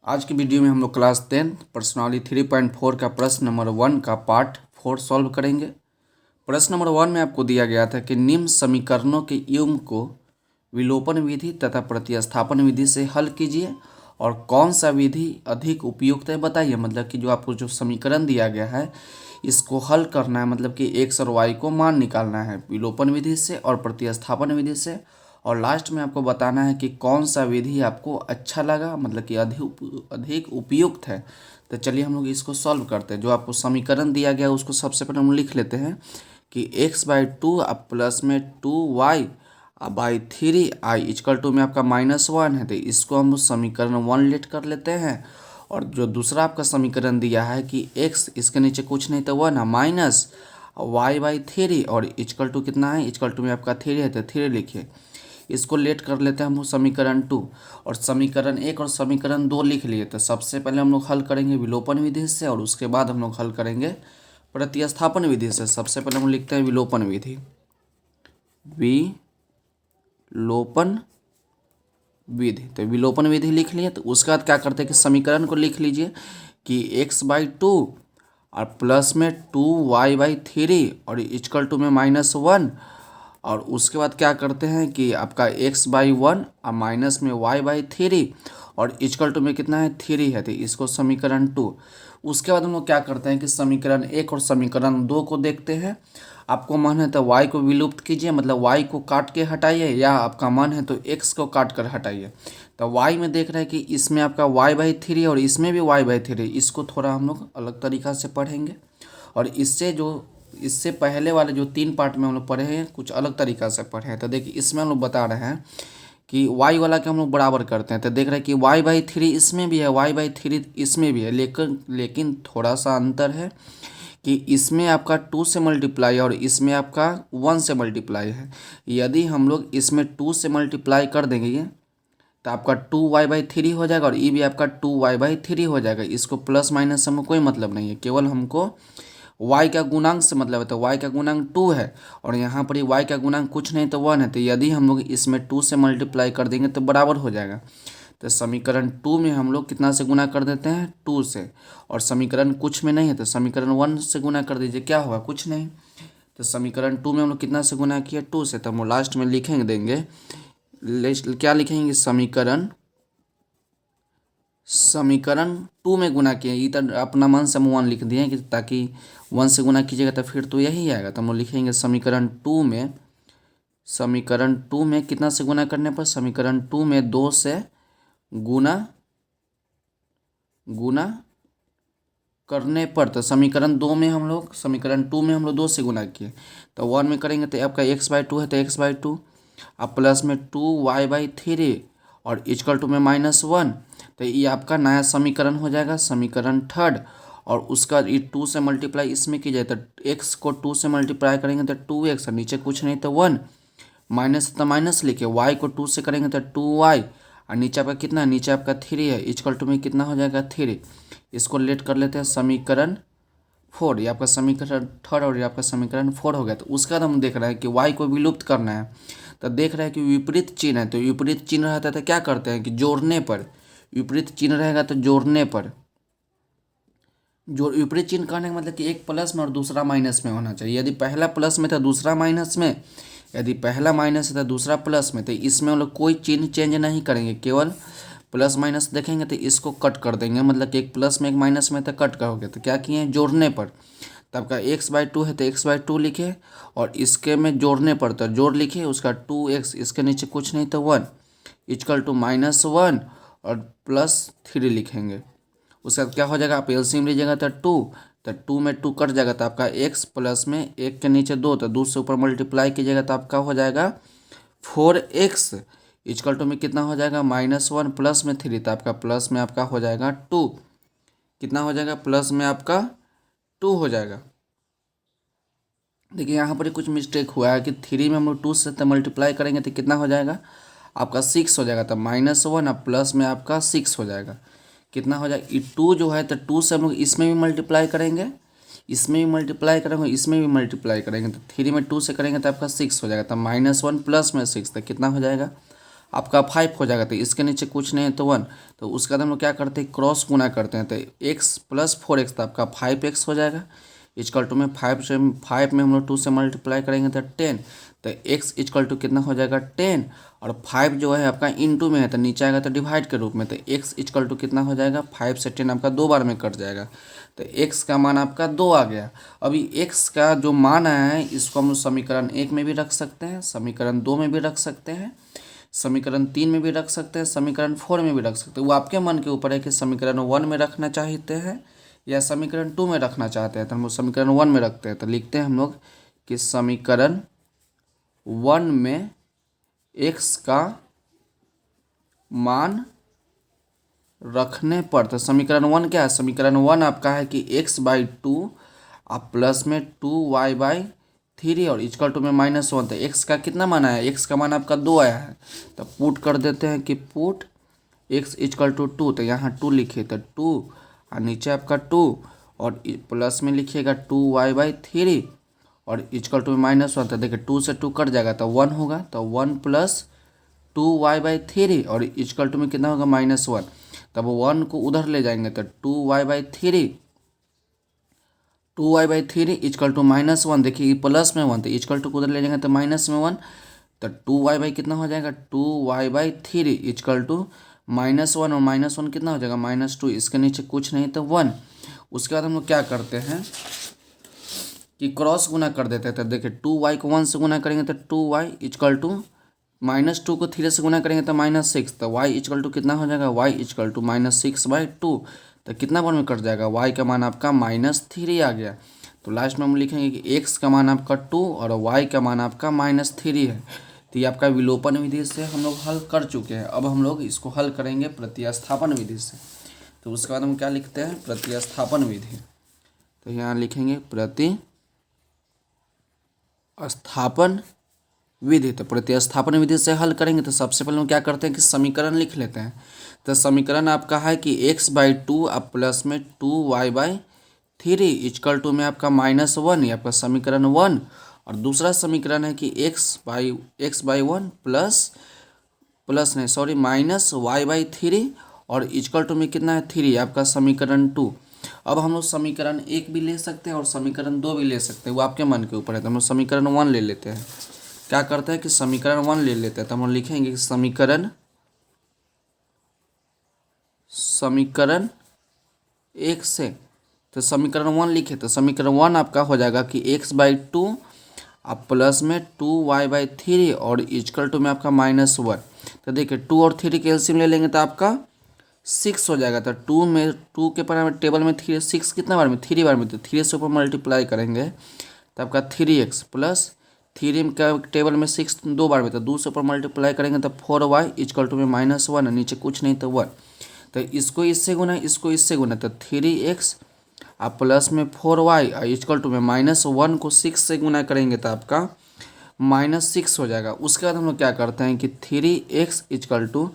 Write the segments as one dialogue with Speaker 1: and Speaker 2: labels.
Speaker 1: आज की वीडियो में हम लोग क्लास 10 पर्सनालिटी 3.4 का प्रश्न नंबर 1 का पार्ट 4 सॉल्व करेंगे। प्रश्न नंबर 1 में आपको दिया गया था कि निम्न समीकरणों के युग्म को विलोपन विधि तथा प्रतिस्थापन विधि से हल कीजिए और कौन सा विधि अधिक उपयुक्त है बताइए। मतलब कि जो आपको जो समीकरण दिया गया है इसको हल करना है, मतलब कि एक्स और वाई को मान निकालना है विलोपन विधि से और प्रतिस्थापन विधि से, और लास्ट में आपको बताना है कि कौन सा विधि आपको अच्छा लगा, मतलब कि अधिक उपयुक्त है। तो चलिए हम लोग इसको सॉल्व करते हैं। जो आपको समीकरण दिया गया उसको सबसे पहले हम लिख लेते हैं कि x/2 अब प्लस में 2y/3i इक्वल टू में आपका -1 है, तो इसको हम समीकरण 1 लेट कर लेते हैं। और जो दूसरा आपका समीकरण दिया है कि x इसके नीचे कुछ नहीं तो 1 है माइनस y/3 और इक्वल टू कितना है, इक्वल टू में आपका 3 है तो 3 लिखिए। इसको लेट कर लेते हैं हम लोग समीकरण 2 और समीकरण 1 और समीकरण 2 लिख लिए। तो सबसे पहले हम लोग हल करेंगे विलोपन विधि से और उसके बाद हम लोग हल करेंगे प्रतिस्थापन विधि से। सबसे पहले हम लिखते हैं विलोपन विधि, विलोपन विधि। तो विलोपन विधि लिख लिए। तो उसके बाद क्या करते हैं कि समीकरण को लिख लीजिए कि x/2 और प्लस में 2y/3 और इक्वल टू में -1, और उसके बाद क्या करते हैं कि आपका x/1 और माइनस में y/3 और इक्वल टू में कितना है 3 है, तो इसको समीकरण 2। उसके बाद हम लोग क्या करते हैं कि समीकरण 1 और समीकरण 2 को देखते हैं। आपको मन है तो y को विलुप्त कीजिए, मतलब y को काट के हटाइए, या आपका मन है तो x को काट कर हटाइए। तो y में देख रहे हैं कि इसमें आपका y/3 और इसमें भी y/3, इसको थोड़ा हम लोग अलग तरीक़ा से पढ़ेंगे। और इससे पहले वाले जो 3 पार्ट में हम लोग पढ़े हैं कुछ अलग तरीक़ा से पढ़े हैं। तो देखिए इसमें हम लोग बता रहे हैं कि y वाला के हम लोग बराबर करते हैं। तो देख रहे हैं कि y/3 इसमें भी है, y/3 इसमें भी है, लेकिन थोड़ा सा अंतर है कि इसमें आपका 2 से मल्टीप्लाई और इसमें आपका 1 से मल्टीप्लाई है। यदि हम लोग इसमें 2 से मल्टीप्लाई कर देंगे तो आपका 2y/3 हो जाएगा और ये भी आपका 2y/3 हो जाएगा। इसको प्लस माइनस से हमको कोई मतलब नहीं है, केवल हमको y का गुणांक से मतलब है। तो y का गुणांक 2 है और यहाँ पर ही y का गुणांक कुछ नहीं तो 1 है। तो यदि हम लोग इसमें 2 से मल्टीप्लाई कर देंगे तो बराबर हो जाएगा। तो समीकरण 2 में हम लोग कितना से गुना कर देते हैं 2 से, और समीकरण कुछ में नहीं है तो समीकरण 1 से गुना कर दीजिए, क्या होगा कुछ नहीं। तो समीकरण 2 में हम लोग कितना से गुना किया 2 से, तो हम लास्ट में लिखेंगे देंगे क्या लिखेंगे समीकरण 2 में गुना किए। ये तो अपना मन से हम 1 लिख दिए कि ताकि 1 से गुना कीजिएगा तो फिर तो यही आएगा। तो हम लोग लिखेंगे समीकरण 2 में कितना से गुना करने पर, समीकरण 2 में 2 से गुना करने पर। तो समीकरण 2 में हम लोग 2 से गुना किए, तो 1 में करेंगे तो आपका x/2 है तो x/2 अब प्लस में 2y/3 और इक्वल टू में -1। तो ये आपका नया समीकरण हो जाएगा, समीकरण 3। और उसका ये 2 से मल्टीप्लाई इसमें की जाए तो x को 2 से मल्टीप्लाई करेंगे तो 2x, और नीचे कुछ नहीं तो 1, माइनस तो माइनस लिखे, y को 2 से करेंगे तो 2y, और नीचे आपका कितना है, नीचे आपका 3 है, इक्वल टू में कितना हो जाएगा 3। इसको लेट कर लेते हैं समीकरण 4। ये आपका समीकरण 3 और ये आपका समीकरण 4 हो गया। तो उसका हम देख रहे हैं कि y को विलुप्त करना है। तो देख रहे हैं कि विपरीत चिन्ह है, तो विपरीत चिन्ह रहता है तो क्या करते हैं कि जोड़ने पर, विपरीत चिन्ह रहेगा तो जोड़ने पर, जो विपरीत चिन्ह करने का मतलब कि एक प्लस में और दूसरा माइनस में होना चाहिए। यदि पहला प्लस में था दूसरा माइनस में, यदि पहला माइनस है तो दूसरा प्लस में, तो इसमें हम लोग कोई चिन्ह चेंज नहीं करेंगे, केवल प्लस माइनस देखेंगे तो इसको कट कर देंगे, मतलब कि एक प्लस में एक माइनस में तो कट करोगे। तो क्या किए जोड़ने पर, तो आपका x/2 है तो x/2 लिखे, और इसके में जोड़ने पर तो जोड़ लिखे उसका 2x, इसके नीचे कुछ नहीं तो 1 इक्वल टू -1 और +3 लिखेंगे। उसके बाद क्या हो जाएगा, आप एलसीएम लीजिएगा तो 2, तो 2 में 2 कट जाएगा तो आपका x प्लस में 1 के नीचे 2, तो 2 से ऊपर मल्टीप्लाई कीजिएगा तो आपका हो जाएगा 4x इक्वल टू में कितना हो जाएगा -1 प्लस में 3, तो आपका प्लस में आपका हो जाएगा 2, कितना हो जाएगा प्लस में आपका 2 हो जाएगा। देखिए यहाँ पर कुछ मिस्टेक हुआ है कि 3 में हम लोग 2 से तो मल्टीप्लाई करेंगे तो कितना हो जाएगा आपका 6 हो जाएगा, तो -1 और प्लस में आपका 6 हो जाएगा, कितना हो जाएगा ये 2 जो है तो 2 से हम लोग इसमें भी मल्टीप्लाई करेंगे, इसमें भी मल्टीप्लाई करेंगे, इसमें भी मल्टीप्लाई करेंगे, तो 3 में 2 से करेंगे तो आपका 6 हो जाएगा, तो -1 प्लस में 6, तो कितना हो जाएगा आपका 5 हो जाएगा, तो इसके नीचे कुछ नहीं है तो 1। तो उसके बाद हम लोग क्या करते हैं, क्रॉस गुना करते हैं, तो x प्लस 4x तो आपका 5x हो जाएगा। इजकल टू में 5 में हम लोग 2 से मल्टीप्लाई करेंगे तो 10, तो x इजकल टू कितना हो जाएगा 10, और 5 जो है आपका इनटू में है तो नीचे आएगा तो डिवाइड के रूप में, तो x इजकल टू कितना हो जाएगा 5 से 10 आपका 2 बार में कट जाएगा, तो x का मान आपका 2 आ गया। अभी x का जो मान आया है इसको हम लोग समीकरण 1 में भी रख सकते हैं, समीकरण 2 में भी रख सकते हैं, समीकरण 3 में भी रख सकते हैं, समीकरण 4 में भी रख सकते हैं। वो आपके मन के ऊपर है कि समीकरण 1 में रखना चाहते हैं या समीकरण 2 में रखना चाहते हैं, तो हम लोग समीकरण 1 में रखते हैं। तो लिखते हैं हम लोग कि समीकरण 1 में x का मान रखने पर, तो समीकरण 1 क्या है, समीकरण 1 आपका है कि x/2 आप प्लस में 2y/3 और इक्वल टू में -1, तो x का कितना मान आया, x का मान आपका 2 आया है, तो पुट कर देते हैं कि पुट x इक्वल टू 2, तो यहाँ 2 लिखे तो 2 और नीचे आपका 2 और प्लस में लिखिएगा 2y/3 और इक्वल टू में -1, तो देखिए 2 से 2 कट जाएगा तो 1 होगा, तो 1 प्लस 2y/3 और इक्वल टू में कितना होगा -1, तब 1 को उधर ले जाएंगे तो 2y/3 इक्वल टू -1, देखिए प्लस में 1 तो इक्वल टू को उधर ले जाएंगे तो माइनस में 1, तो 2y कितना हो जाएगा 2y/3 इक्वल टू -1 और -1 कितना हो जाएगा -2, इसके नीचे कुछ नहीं तो 1। उसके बाद हम लोग क्या करते हैं कि क्रॉस गुना कर देते हैं, तो देखिए 2y को 1 से गुना करेंगे तो 2y इक्वल टू -2 को 3 से गुना करेंगे तो -6, तो y इक्वल टू कितना हो जाएगा y इक्वल टू -6/2, तो कितना बार में कट जाएगा, y का मान आपका -3 आ गया। तो लास्ट में हम लिखेंगे कि x का मान आपका 2 और y का मान आपका -3 है। तो ये आपका विलोपन विधि से हम लोग हल कर चुके हैं। अब हम लोग इसको हल करेंगे प्रतिस्थापन विधि से। तो उसके बाद हम क्या लिखते हैं, प्रतिस्थापन विधि। तो यहाँ लिखेंगे प्रतिस्थापन विधि। तो प्रतिस्थापन विधि से हल करेंगे तो सबसे पहले हम क्या करते हैं कि समीकरण लिख लेते हैं। तो समीकरण आपका है कि x/2 आप प्लस में 2y/3 इक्वल टू में आपका -1, ये आपका समीकरण 1, और दूसरा समीकरण है कि x/1 -y/3 और इक्वल टू में कितना है 3, आपका समीकरण 2। अब हम लोग समीकरण 1 भी ले सकते हैं और समीकरण 2 भी ले सकते हैं, वो आपके मन के ऊपर है। तो हम लोग समीकरण 1 ले लेते हैं। क्या करते हैं कि समीकरण 1 ले लेते हैं, तो हम लोग लिखेंगे कि समीकरण 1 से, तो समीकरण 1 लिखे तो समीकरण 1 आपका हो जाएगा कि x/2 आप प्लस में 2y/3 और इक्वल टू में आपका -1। तो देखिए 2 और 3 के एलसीएम ले लेंगे तो आपका 6 हो जाएगा। तो 2 के पर टेबल में 6 कितना बार में 3 बार में, तो 3 से ऊपर मल्टीप्लाई करेंगे तो आपका 3x प्लस 3 का टेबल में 6 2 बार में, तो 2 से ऊपर मल्टीप्लाई करेंगे तो 4y इक्वल टू में -1, नीचे कुछ नहीं तो 1। तो इसको इससे गुना, इसको इससे गुना, तो 3x आप प्लस में 4y इक्वल टू में -1 को 6 से गुना करेंगे तो आपका -6 हो जाएगा। उसके बाद हम लोग क्या करते हैं कि 3x इक्वल टू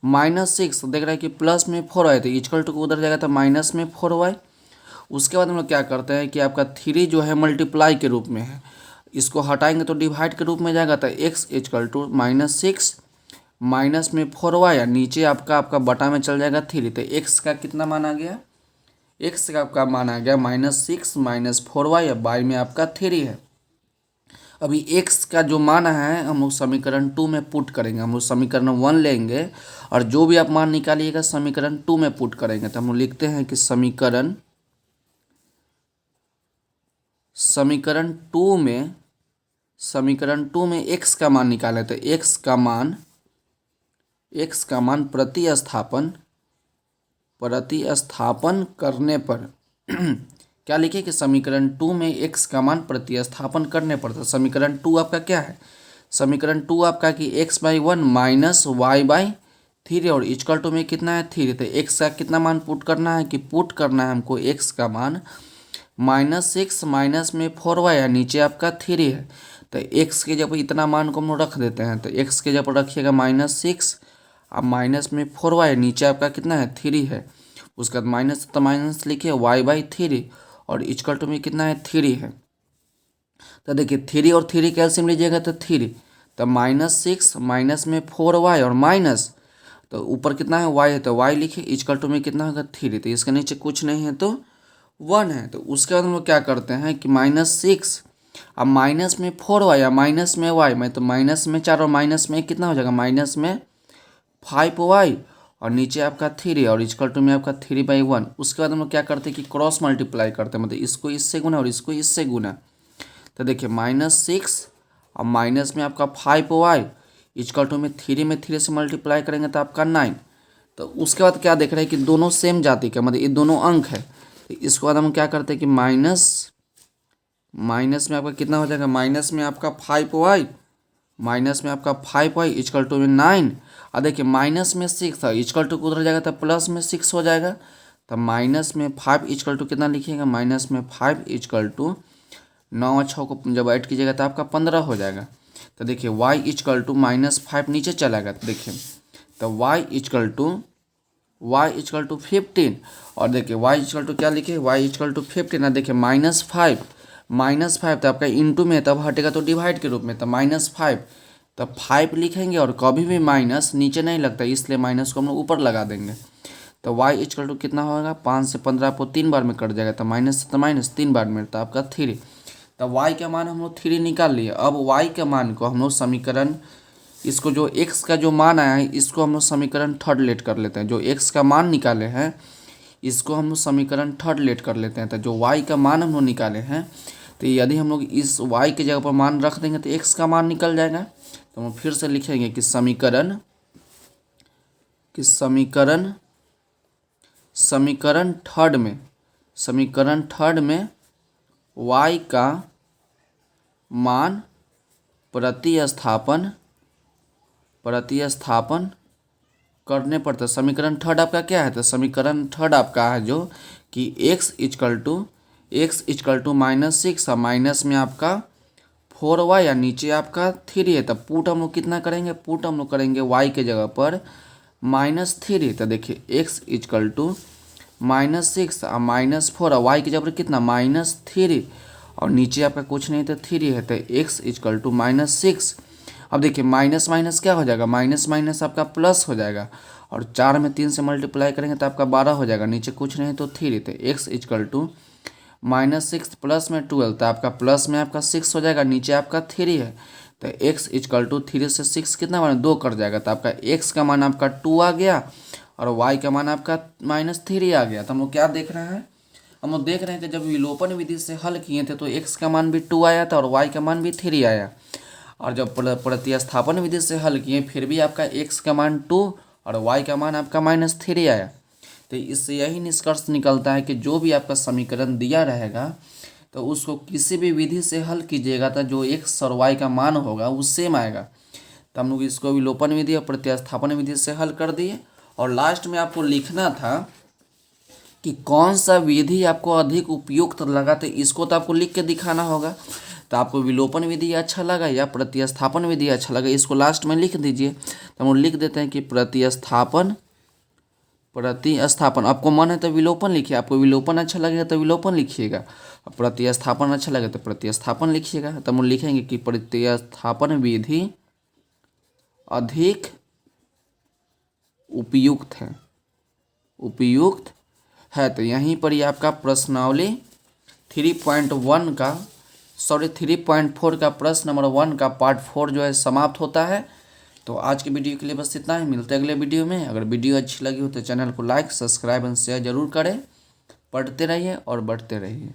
Speaker 1: -6, देख रहे हैं कि प्लस में 4y, तो इक्वल टू को उधर जाएगा तो माइनस में 4y। उसके बाद हम लोग क्या करते हैं कि आपका 3 जो है मल्टीप्लाई के रूप में है, इसको हटाएंगे तो डिवाइड के रूप में जाएगा, तो x इक्वल टू -6 माइनस में 4y और नीचे आपका बटा में चल जाएगा 3, तो x का कितना मान आ गया, x का आपका मान आ गया -6 माइनस 4y और y में आपका 3 है। अभी x का जो मान है हम लोग समीकरण 2 में पुट करेंगे। हम लोग समीकरण 1 लेंगे और जो भी आप मान निकालिएगा समीकरण 2 में पुट करेंगे। तो हम लोग लिखते हैं कि समीकरण 2 में x का मान निकालें, तो x का मान प्रतिस्थापन करने पर क्या लिखे कि समीकरण 2 में x का मान प्रतिस्थापन करने पर, तो समीकरण 2 आपका क्या है, समीकरण 2 आपका कि x/1 माइनस y/3 और इक्वल टू में कितना है 3, तो x का कितना मान पुट करना है कि पुट करना है हमको x का मान -6 माइनस में 4y है, नीचे आपका 3 है। तो x के जब इतना मान को हम लोग रख देते हैं, तो x के जब रखिएगा -6 अब माइनस में 4y, नीचे आपका कितना है 3 है। उसके बाद माइनस तो माइनस लिखिए y/3 और इक्वल टू में कितना है 3 है। तो देखिए 3 और 3 कैल्सियम लीजिएगा तो 3, तो -6 माइनस में 4y और माइनस तो ऊपर कितना है y है तो y लिखे इक्वल टू में कितना होगा 3। तो इसके नीचे कुछ नहीं है तो 1 है। तो उसके बाद हम लोग क्या करते हैं कि -6 अब माइनस में 4y या माइनस में y में तो माइनस में 4 और माइनस में कितना हो जाएगा माइनस में 5y और नीचे आपका 3 और इक्वल टू में आपका 3/1। उसके बाद हम लोग क्या करते हैं कि क्रॉस मल्टीप्लाई करते हैं, मतलब इसको इससे गुना और इसको इससे गुना। तो देखिए -6 और माइनस में आपका 5y इक्वल टू में 3 से मल्टीप्लाई करेंगे तो आपका 9। तो उसके बाद क्या देख रहे हैं कि दोनों सेम जाति का, मतलब ये दोनों अंक है। तो इसके बाद हम क्या करते हैं कि माइनस में आपका कितना हो जाएगा माइनस में आपका 5y माइनस में आपका 5y इक्वल टू में 9 और देखिए माइनस में 6 था इक्वल टू उधर जाएगा तो प्लस में 6 हो जाएगा। तो माइनस में 5 इक्वल टू कितना लिखिएगा माइनस में 5 इक्वल टू 9 और 6 को जब ऐड कीजिएगा तो आपका 15 हो जाएगा। तो देखिए y इक्वल टू -5 नीचे चलाएगा तो देखिए तो y इक्वल टू 15 और देखिए y इक्वल टू क्या लिखे y इक्वल टू 15 ना देखिए -5 तो आपका इंटू में तब हटेगा तो डिवाइड के रूप में तो -5 तब 5 लिखेंगे और कभी भी माइनस नीचे नहीं लगता इसलिए माइनस को हम लोग ऊपर लगा देंगे। तो y इक्वल टू कितना होगा 5 से 15 आपको 3 बार में कट जाएगा तो माइनस 3 बार में तो आपका 3। तो y का मान हम लोग 3 निकाल लिए। अब y के मान को हम लोग समीकरण इसको जो x का जो मान आया है इसको हम लोग समीकरण थर्ड लेट कर लेते हैं। जो x का मान निकाले हैं इसको हम लोग समीकरण थर्ड लेट कर लेते हैं। तो जो y का मान हम लोग निकाले हैं तो यदि हम लोग इस y की जगह पर मान रख देंगे तो x का मान निकल जाएगा। तो हम फिर से लिखेंगे कि समीकरण थर्ड में y का मान प्रतिस्थापन करने पर तो समीकरण थर्ड आपका क्या है तो समीकरण थर्ड आपका है जो कि x इक्वल टू -6 और माइनस में आपका 4y या नीचे आपका 3 है। तब पुट हम लोग कितना करेंगे पुट हम लोग करेंगे y के जगह पर -3। तो देखिए x इक्वल टू -6 और -4 और y की जगह पर कितना -3 और नीचे आपका कुछ नहीं तो 3 है। तो x इक्वल टू -6। अब देखिए माइनस माइनस क्या हो जाएगा माइनस माइनस आपका प्लस हो जाएगा और 4 में 3 से मल्टीप्लाई करेंगे तो आपका 12 हो जाएगा नीचे कुछ नहीं तो 3। तो x इक्वल टू -6 प्लस में 12 तो आपका प्लस में आपका 6 हो जाएगा नीचे आपका 3 है। तो x इक्वल टू 3 से 6 कितना मान 2 कट जाएगा तो आपका x का मान आपका 2 आ गया और y का मान आपका -3 आ गया। तो हम लोग क्या देख रहे हैं हम लोग देख रहे हैं कि जब विलोपन विधि से हल किए थे तो x का मान भी 2 आया था और y का मान भी 3 आया और जब प्रतिस्थापन विधि से हल किए फिर भी आपका x का मान 2 और y का मान आपका -3 आया। तो इससे यही निष्कर्ष निकलता है कि जो भी आपका समीकरण दिया रहेगा तो उसको किसी भी विधि से हल कीजिएगा तो जो x और y का मान होगा वो सेम आएगा। तो हम लोग इसको विलोपन विधि और प्रतिस्थापन विधि से हल कर दिए और लास्ट में आपको लिखना था कि कौन सा विधि आपको अधिक उपयुक्त लगा। तो इसको तो आपको लिख के दिखाना होगा। तो आपको विलोपन विधि अच्छा लगा या प्रतिस्थापन विधि अच्छा लगा इसको लास्ट में लिख दीजिए। तो हम लिख देते हैं कि प्रतिस्थापन आपको मन है तो विलोपन लिखिए, आपको विलोपन अच्छा लगेगा तो विलोपन लिखिएगा, प्रतिस्थापन अच्छा लगे तो प्रतिस्थापन लिखिएगा। तो हम लिखेंगे कि प्रतिस्थापन विधि अधिक उपयुक्त है। तो यहीं पर ये आपका प्रश्नावली 3.4 का प्रश्न नंबर 1 का पार्ट 4 जो है समाप्त होता है। तो आज के वीडियो के लिए बस इतना ही, मिलते हैं अगले वीडियो में। अगर वीडियो अच्छी लगी हो तो चैनल को लाइक सब्सक्राइब एंड शेयर जरूर करें। पढ़ते रहिए और बढ़ते रहिए।